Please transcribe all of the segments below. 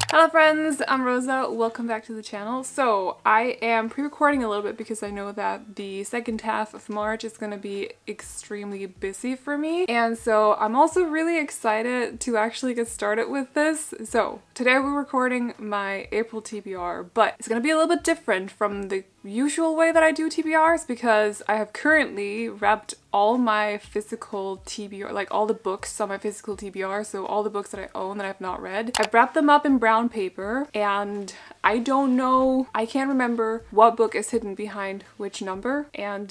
Hello friends, I'm Rosa. Welcome back to the channel. So I am pre-recording a little bit because I know that the second half of March is going to be extremely busy for me. And so I'm also really excited to actually get started with this. So today we're recording my April TBR, but it's going to be a little bit different from the usual way that I do TBRs because I have currently wrapped all my physical TBR, like all the books on my physical TBR, so all the books that I own that I've not read. I've wrapped them up in brown paper and I don't know, I can't remember what book is hidden behind which number. And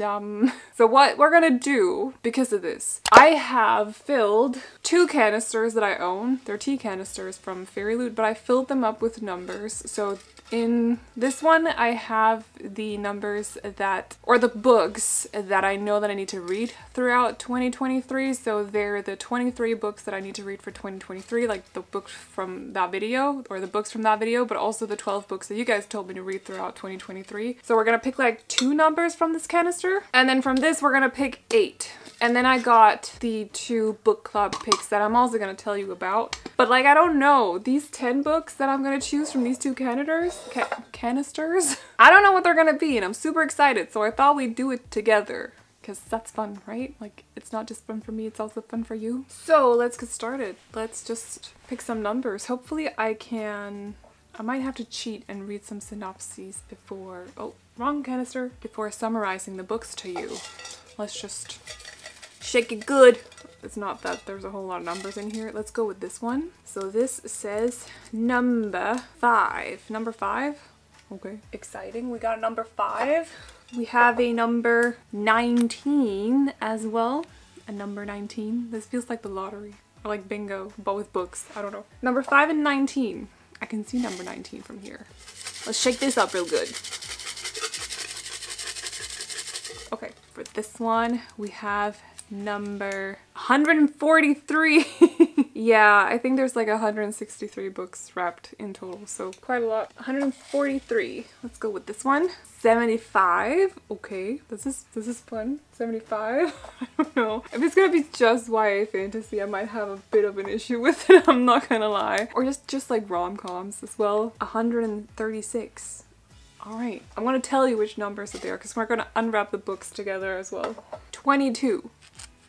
so what we're gonna do because of this, I have filled 2 canisters that I own. They're tea canisters from Fairy Loot, but I filled them up with numbers. So in this one, I have the numbers that, or the books that I know that I need to read throughout 2023. So they're the 23 books that I need to read for 2023, like the books from that video, or the books from that video, but also the 12 books that you guys told me to read throughout 2023. So we're gonna pick like 2 numbers from this canister, and then from this we're gonna pick 8. And then I got the 2 book club picks that I'm also gonna tell you about. But like, I don't know, these 10 books that I'm gonna choose from these 2 canisters, I don't know what they're gonna be, and I'm super excited. So I thought we'd do it together because that's fun, right? Like, it's not just fun for me, it's also fun for you. So let's get started. Let's just pick some numbers. Hopefully I might have to cheat and read some synopses before, oh, wrong canister, before summarizing the books to you. Let's just shake it good. It's not that there's a whole lot of numbers in here. Let's go with this one. So this says number 5. Number 5? Okay. Exciting. We got a number 5. We have a number 19 as well. A number 19. This feels like the lottery. Or like bingo, but with books. I don't know. Number 5 and 19. I can see number 19 from here. Let's shake this up real good. Okay. For this one, we have number 143. Yeah, I think there's like 163 books wrapped in total, so quite a lot. 143. Let's go with this one. 75. Okay, this is fun. 75. I don't know. If it's gonna be just YA fantasy, I might have a bit of an issue with it, I'm not gonna lie. Or just like rom-coms as well. 136. Alright, I'm gonna tell you which numbers that they are because we're gonna unwrap the books together as well. 22.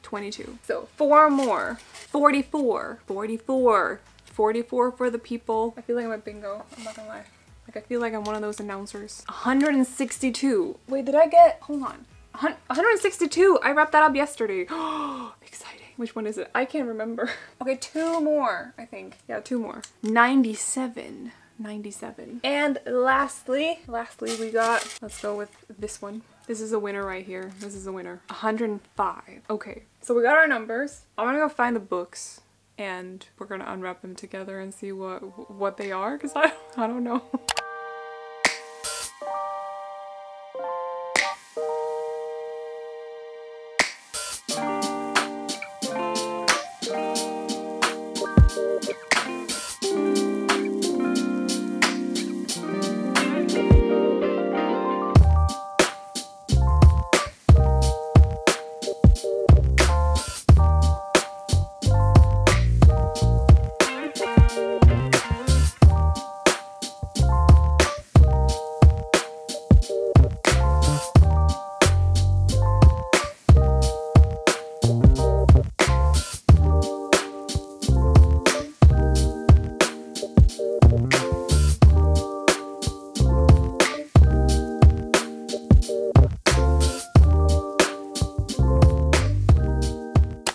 22. So 4 more. 44. 44. 44 for the people. I feel like I'm at bingo. I'm not gonna lie. Like, I feel like I'm one of those announcers. 162. Wait, did I get... Hold on. 162! I wrapped that up yesterday. Exciting. Which one is it? I can't remember. Okay, 2 more, I think. Yeah, 2 more. 97. 97. And lastly we got, let's go with this one. This is a winner right here. This is a winner. 105. Okay, so we got our numbers. I'm gonna go find the books and we're gonna unwrap them together and see what they are, because I don't know.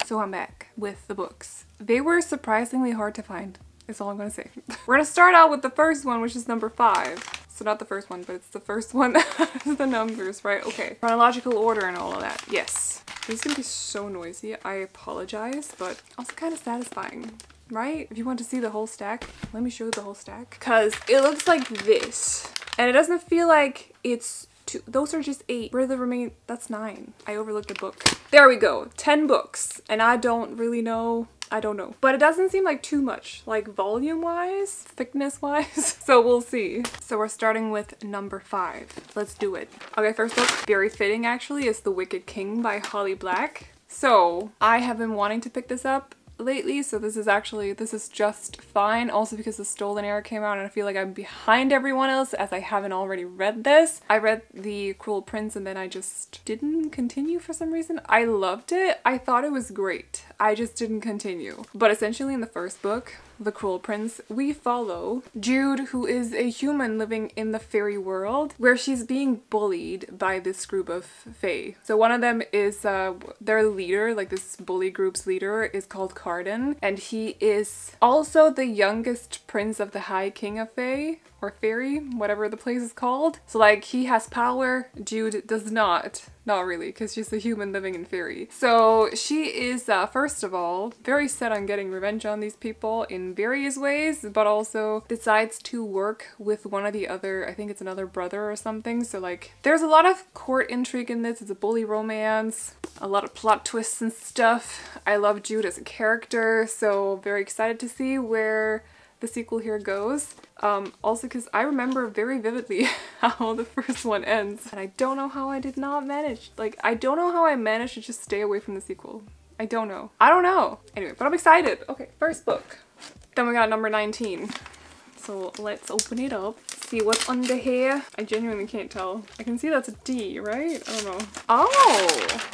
So I'm back with the books. They were surprisingly hard to find, is all I'm gonna say. We're gonna start out with the first one, which is number 5. So not the first one, but it's the first one that has the numbers, right? Okay. Chronological order and all of that. Yes. This is gonna be so noisy. I apologize, but also kind of satisfying, right? If you want to see the whole stack, let me show you the whole stack. Because it looks like this. And it doesn't feel like it's 2. Those are just 8. Where are the remaining? That's 9. I overlooked a book. There we go. 10 books. And I don't really know. I don't know. But it doesn't seem like too much, like volume-wise, thickness-wise. So we'll see. So we're starting with number 5. Let's do it. Okay, first book, very fitting actually, is The Wicked King by Holly Black. So I have been wanting to pick this up lately, so this is just fine. Also because the Stolen Era came out and I feel like I'm behind everyone else as I haven't already read this. I read The Cruel Prince and then I just didn't continue for some reason. I loved it. I thought it was great. I just didn't continue. But essentially in the first book, The Cruel Prince, we follow Jude, who is a human living in the fairy world where she's being bullied by this group of fae. So one of them is their leader, like this bully group's leader is called Carden, and he is also the youngest prince of the High King of Fae, or fairy, whatever the place is called. So like he has power, Jude does not. Not really, because she's a human living in fairy. So she is, first of all, very set on getting revenge on these people in various ways, but also decides to work with one of the other, I think it's another brother or something. So like, there's a lot of court intrigue in this. It's a bully romance, a lot of plot twists and stuff. I love Jude as a character, so very excited to see where the sequel here goes. Also because I remember very vividly how the first one ends, and I don't know how I did not manage. Like, I don't know how I managed to just stay away from the sequel. I don't know. Anyway, but I'm excited. Okay, first book. Then we got number 19. So let's open it up, see what's under here. I genuinely can't tell. I can see that's a D, right? I don't know. Oh!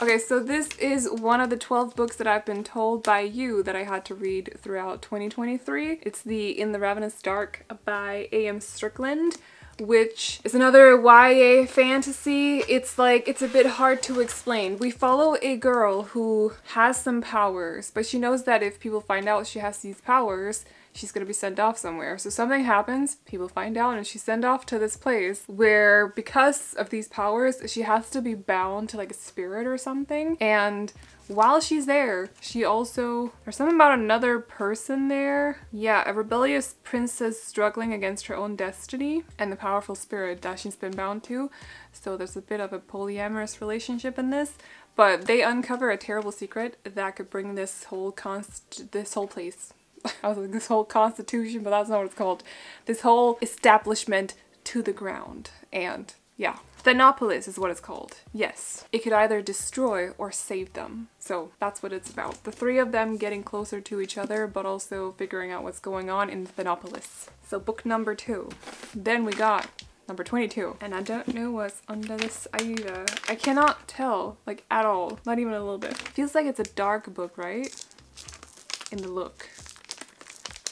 Okay, so this is one of the 12 books that I've been told by you that I had to read throughout 2023. It's the In the Ravenous Dark by A.M. Strickland, which is another YA fantasy. It's like, it's a bit hard to explain. We follow a girl who has some powers, but she knows that if people find out she has these powers, she's gonna be sent off somewhere. So something happens, people find out, and she's sent off to this place where, because of these powers, she has to be bound to like a spirit or something. And while she's there, she also, there's something about another person there. Yeah, a rebellious princess struggling against her own destiny and the powerful spirit that she's been bound to. So there's a bit of a polyamorous relationship in this. But they uncover a terrible secret that could bring this whole place, I was like, this whole constitution, but that's not what it's called. This whole establishment to the ground. And yeah, Thenopolis is what it's called. Yes, it could either destroy or save them. So that's what it's about. The three of them getting closer to each other, but also figuring out what's going on in Thenopolis. So book number 2. Then we got number 22. And I don't know what's under this either. I cannot tell, like, at all. Not even a little bit. Feels like it's a dark book, right? In the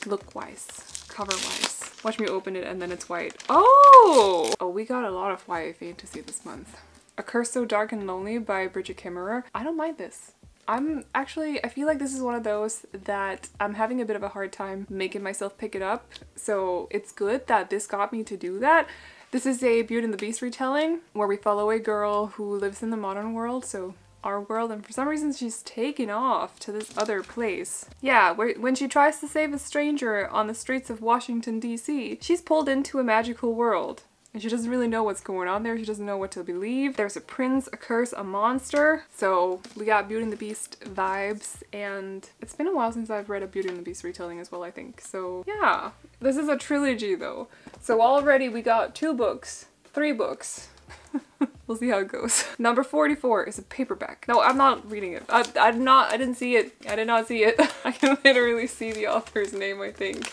look-wise, cover-wise. Watch me open it and then it's white. Oh! Oh, we got a lot of YA fantasy this month. A Curse So Dark and Lonely by Bridget Kimmerer. I don't mind this. I feel like this is one of those that I'm having a bit of a hard time making myself pick it up. So it's good that this got me to do that. This is a Beauty and the Beast retelling where we follow a girl who lives in the modern world, so our world, and for some reason she's taken off to this other place. Yeah, when she tries to save a stranger on the streets of Washington, D.C., she's pulled into a magical world. And she doesn't really know what's going on there. She doesn't know what to believe. There's a prince, a curse, a monster. So we got Beauty and the Beast vibes, and it's been a while since I've read a Beauty and the Beast retelling as well, I think. So yeah, this is a trilogy though. So already we got 2 books, 3 books. We'll see how it goes. Number 44 is a paperback. No, I'm not reading it. I didn't see it. I did not see it. I can literally see the author's name, I think.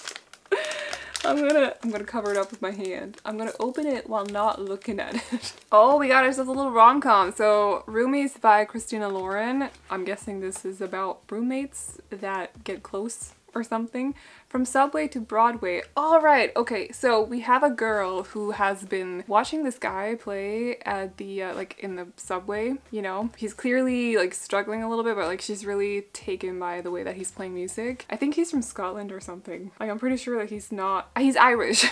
I'm gonna cover it up with my hand. I'm gonna open it while not looking at it. Oh, we got ourselves a little rom-com. So, Roomies by Christina Lauren. I'm guessing this is about roommates that get close or something. From Subway to Broadway. All right, okay, so we have a girl who has been watching this guy play at the, like, in the subway, you know? He's clearly, like, struggling a little bit, but, like, she's really taken by the way that he's playing music. I think he's from Scotland or something. Like, I'm pretty sure that he's not, he's Irish.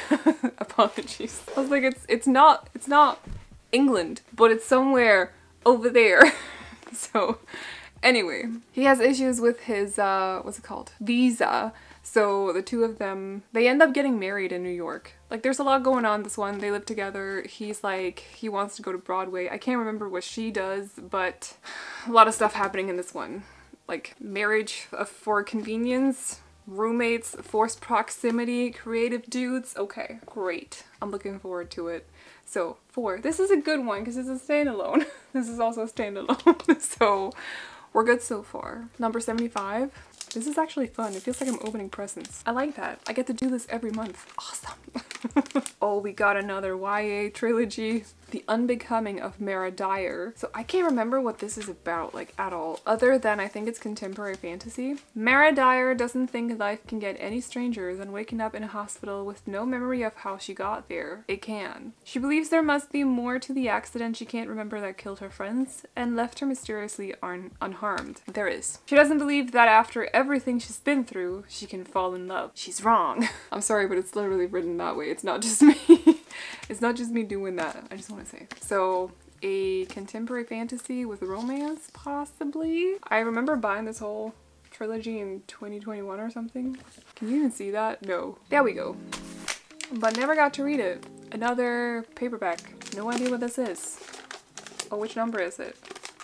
Apologies. I was like, it's not England, but it's somewhere over there. So, anyway, he has issues with his, what's it called? Visa. So the two of them, they end up getting married in New York. Like, there's a lot going on this one. They live together. He's like, he wants to go to Broadway. I can't remember what she does, but a lot of stuff happening in this one. Like, marriage for convenience, roommates, forced proximity, creative dudes. Okay, great. I'm looking forward to it. So, 4. This is a good one because it's a standalone. This is also a standalone. So, we're good so far. Number 75. This is actually fun. It feels like I'm opening presents. I like that. I get to do this every month. Awesome. Oh, we got another YA trilogy. The Unbecoming of Dyer. So I can't remember what this is about, like, at all, other than I think it's contemporary fantasy. Dyer doesn't think life can get any stranger than waking up in a hospital with no memory of how she got there. It can. She believes there must be more to the accident she can't remember that killed her friends and left her mysteriously unharmed. There is. She doesn't believe that after everything she's been through, she can fall in love. She's wrong. I'm sorry, but it's literally written that way. It's not just me. It's not just me doing that. I just want to say. So, a contemporary fantasy with romance, possibly? I remember buying this whole trilogy in 2021 or something. Can you even see that? No. There we go. But never got to read it. Another paperback. No idea what this is. Oh, which number is it?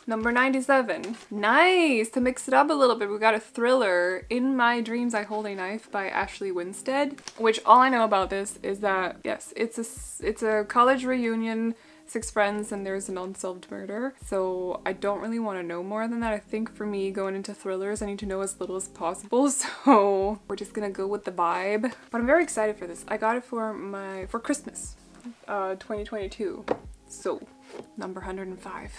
Number 97. Nice! To mix it up a little bit, we got a thriller, In My Dreams I Hold a Knife by Ashley Winstead, which all I know about this is that, yes, it's a college reunion, 6 friends, and there's an unsolved murder. So I don't really want to know more than that. I think for me, going into thrillers, I need to know as little as possible. So we're just gonna go with the vibe. But I'm very excited for this. I got it for Christmas, 2022. So, number 105.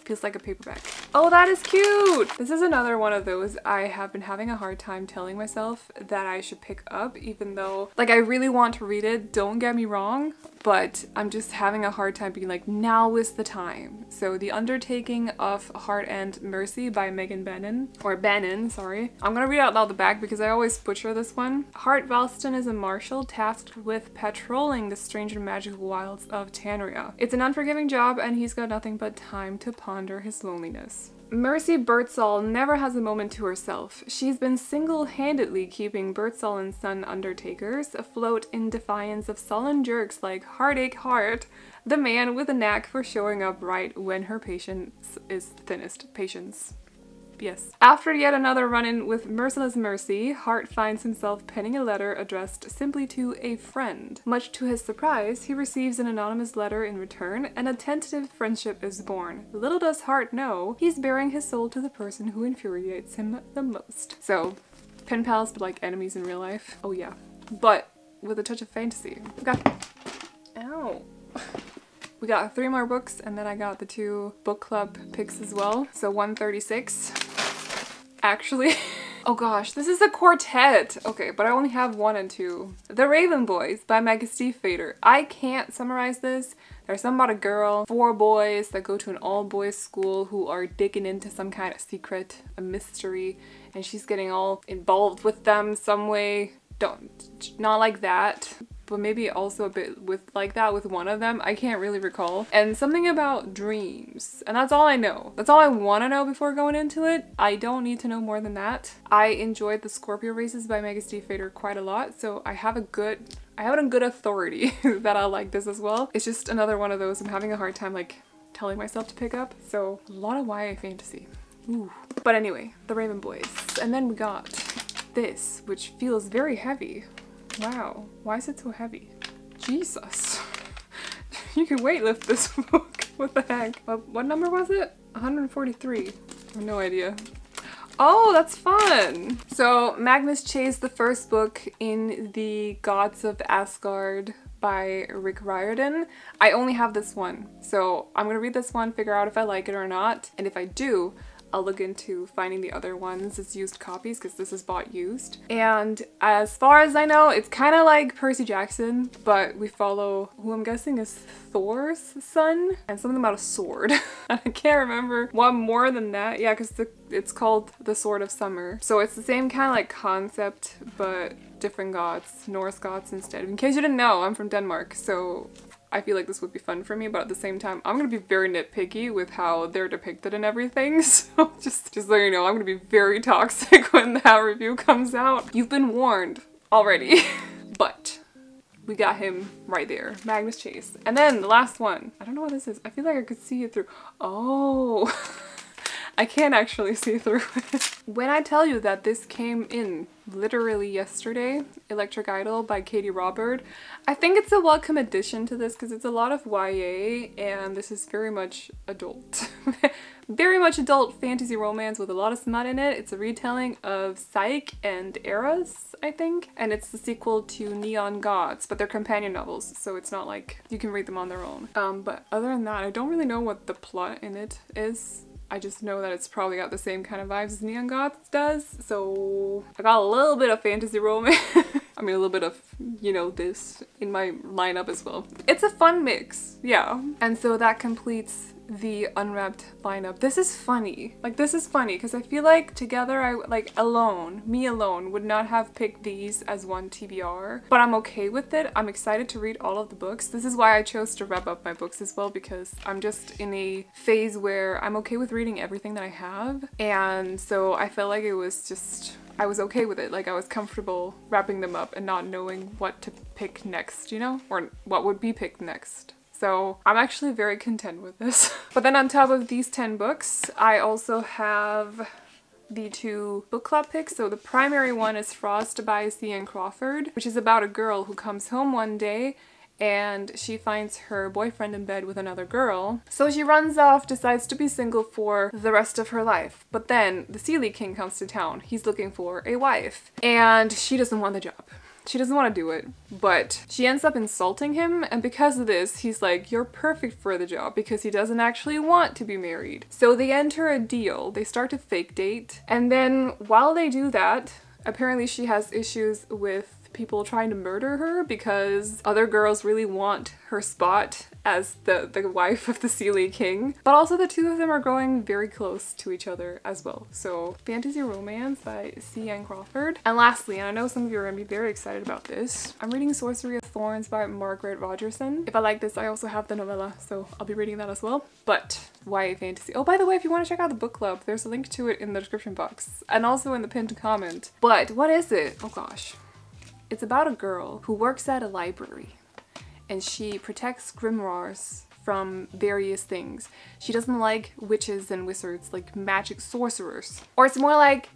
Feels like a paperback. Oh, that is cute! This is another one of those I have been having a hard time telling myself that I should pick up, even though, like, I really want to read it, don't get me wrong, but I'm just having a hard time being like, now is the time. So The Undertaking of Hart and Mercy by Megan Bannon, sorry. I'm gonna read out loud the back because I always butcher this one. Hart Ralston is a marshal tasked with patrolling the strange and magical wilds of Tanria. It's an unforgiving job and he's got nothing but time to ponder his loneliness. Mercy Birdsall never has a moment to herself. She's been single-handedly keeping Birdsall and Son Undertakers afloat in defiance of sullen jerks like Heartache Hart, the man with a knack for showing up right when her patience is thinnest. Patience. Yes. After yet another run-in with Merciless Mercy, Hart finds himself penning a letter addressed simply to a friend. Much to his surprise, he receives an anonymous letter in return, and a tentative friendship is born. Little does Hart know, he's bearing his soul to the person who infuriates him the most. So, pen pals, but like enemies in real life. Oh yeah. But with a touch of fantasy. Ow. We got 3 more books, and then I got the 2 book club picks as well. So 136. Actually, oh gosh, this is a quartet. Okay, but I only have 1 and 2. The Raven Boys by Magnus. I can't summarize this. There's something about a girl, 4 boys that go to an all-boys school who are digging into some kind of secret, a mystery, and she's getting all involved with them some way. Not like that, but maybe also a bit with like that with one of them. I can't really recall. And something about dreams. And that's all I know. That's all I want to know before going into it. I don't need to know more than that. I enjoyed the Scorpio Races by Magnus quite a lot, so I have a good authority that I like this as well. It's just another one of those I'm having a hard time like telling myself to pick up. So a lot of YA fantasy. Ooh. But anyway, the Raven Boys. And then we got this, which feels very heavy. Wow, why is it so heavy? Jesus. You can weightlift this book. What the heck? What number was it? 143. I have no idea. Oh, that's fun! So, Magnus Chase, the first book in the Gods of Asgard by Rick Riordan. I only have this one, so I'm gonna read this one, figure out if I like it or not, and if I do, I'll look into finding the other ones as used copies because this is bought used. And as far as I know, it's kind of like Percy Jackson, but we follow who I'm guessing is Thor's son and something about a sword. I can't remember one more than that. Yeah, because it's called The Sword of Summer. So it's the same kind of like concept, but different gods, Norse gods instead. In case you didn't know, I'm from Denmark, so I feel like this would be fun for me, but at the same time, I'm gonna be very nitpicky with how they're depicted and everything. So just so you know, I'm gonna be very toxic when that review comes out. You've been warned already. But we got him right there, Magnus Chase. And then the last one, I don't know what this is. I feel like I could see it through. Oh, I can't actually see through it. When I tell you that this came in literally yesterday, Electric Idol by Katie Robert, I think it's a welcome addition to this because it's a lot of YA and this is very much adult. Very much adult fantasy romance with a lot of smut in it. It's a retelling of Psyche and Eros, I think, and it's the sequel to Neon Gods, but they're companion novels, so it's not like you can read them on their own. But other than that, I don't really know what the plot in it is. I just know that it's probably got the same kind of vibes as Neon Gods does, so I got a little bit of fantasy romance. I mean, a little bit of, you know, this in my lineup as well. It's a fun mix, yeah. And so that completes the unwrapped lineup. This is funny. Like, this is funny because I feel like together, me alone, would not have picked these as one TBR, but I'm okay with it. I'm excited to read all of the books. This is why I chose to wrap up my books as well, because I'm just in a phase where I'm okay with reading everything that I have, and so I felt like it was just, I was okay with it. Like, I was comfortable wrapping them up and not knowing what to pick next, you know? Or what would be picked next. So I'm actually very content with this. But then on top of these 10 books, I also have the 2 book club picks. So the primary one is Frost by Cian Crawford, which is about a girl who comes home one day and she finds her boyfriend in bed with another girl. So she runs off, decides to be single for the rest of her life. But then the Seelie King comes to town. He's looking for a wife and she doesn't want the job. She doesn't want to do it, but she ends up insulting him, and because of this, he's like, you're perfect for the job, because he doesn't actually want to be married. So they enter a deal, they start to fake date, and then while they do that, apparently she has issues with people trying to murder her because other girls really want her spot as the wife of the Seelie King. But also the two of them are growing very close to each other as well. So fantasy romance by Cian Crawford. And lastly, and I know some of you are going to be very excited about this, I'm reading Sorcery of Thorns by Margaret Rogerson. If I like this, I also have the novella, so I'll be reading that as well. But YA fantasy. Oh, by the way, if you want to check out the book club, there's a link to it in the description box and also in the pinned comment. But what is it? Oh gosh. It's about a girl who works at a library and she protects grimoires from various things. She doesn't like witches and wizards, like magic sorcerers. Or it's more like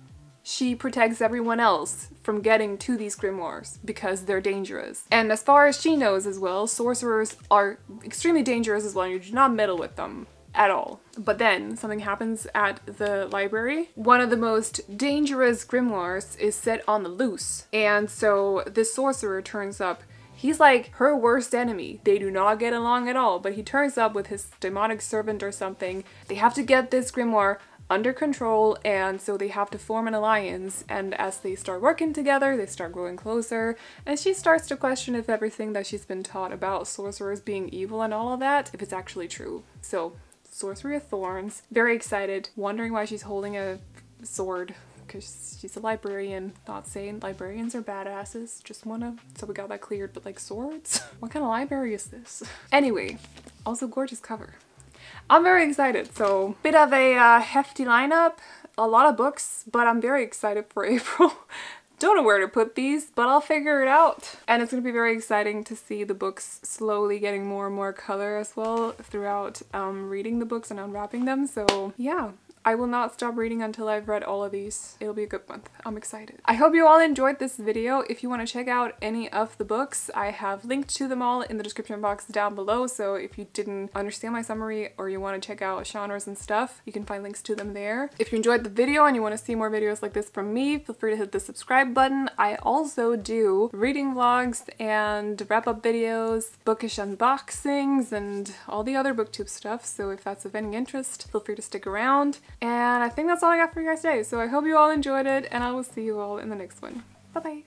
she protects everyone else from getting to these grimoires because they're dangerous. And as far as she knows as well, sorcerers are extremely dangerous as well, and you do not meddle with them at all. But then something happens at the library. One of the most dangerous grimoires is set on the loose, and so this sorcerer turns up. He's like her worst enemy. They do not get along at all, but he turns up with his demonic servant or something. They have to get this grimoire under control, and so they have to form an alliance, and as they start working together, they start growing closer, and she starts to question if everything that she's been taught about sorcerers being evil and all of that, if it's actually true. So Sorcery of Thorns. Very excited, wondering why she's holding a sword, because she's a librarian. Not saying librarians are badasses, just wanna, so we got that cleared, but like swords? What kind of library is this? Anyway, also gorgeous cover. I'm very excited, so bit of a hefty lineup, a lot of books, but I'm very excited for April. Don't know where to put these, but I'll figure it out. And it's gonna be very exciting to see the books slowly getting more and more color as well throughout reading the books and unwrapping them. So yeah, I will not stop reading until I've read all of these. It'll be a good month. I'm excited. I hope you all enjoyed this video. If you want to check out any of the books, I have linked to them all in the description box down below. So if you didn't understand my summary or you want to check out genres and stuff, you can find links to them there. If you enjoyed the video and you want to see more videos like this from me, feel free to hit the subscribe button. I also do reading vlogs and wrap-up videos, bookish unboxings, and all the other booktube stuff. So if that's of any interest, feel free to stick around. And I think that's all I got for you guys today. So I hope you all enjoyed it, and I will see you all in the next one. Bye-bye.